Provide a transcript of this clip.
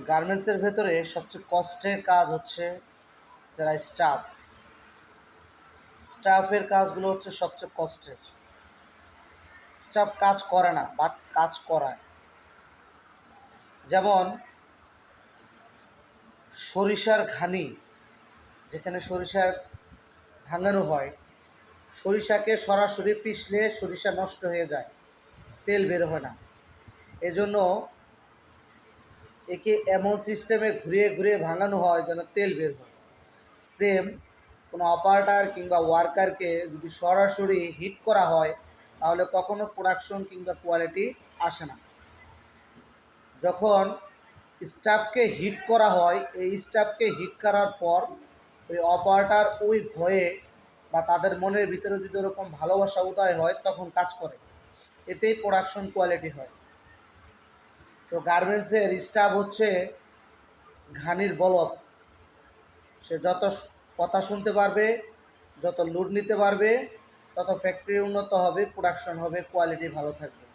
গার্মেন্টসের ভেতরে সবচেয়ে কষ্টের কাজ হচ্ছে যারা স্টাফের কাজগুলো হচ্ছে সবচেয়ে কষ্টের। স্টাফ কাজ করে না, বাট কাজ করায়। যেমন সরিষার ঘানি, যেখানে সরিষার ভাঙানো হয়, সরিষাকে সরাসরি পিষলে সরিষা নষ্ট হয়ে যায়, তেল বের হয় না। এজন্য একে এমন সিস্টেমে ঘুরিয়ে ঘুরিয়ে ভাঙানো হয় যেন তেল বের হয়। সেম কোনো অপারেটর কিংবা ওয়ার্কারকে যদি সরাসরি হিট করা হয় তাহলে কখনো প্রোডাকশন কিংবা কোয়ালিটি আসে না। যখন স্টাফকে হিট করা হয়, এই স্টাফকে হিট করার পর ওই অপারেটর ওই ভয়ে বা তাদের মনের ভিতরে যদি ওরকম ভালোবাসা উদয় হয় তখন কাজ করে, এতেই প্রোডাকশন কোয়ালিটি হয়। সো গার্মেন্টসের স্টাফ হচ্ছে ঘানির বলদ। সে যত কথা শুনতে পারবে, যত লোড নিতে পারবে, তত ফ্যাক্টরি উন্নত হবে, প্রোডাকশন হবে, কোয়ালিটি ভালো থাকবে।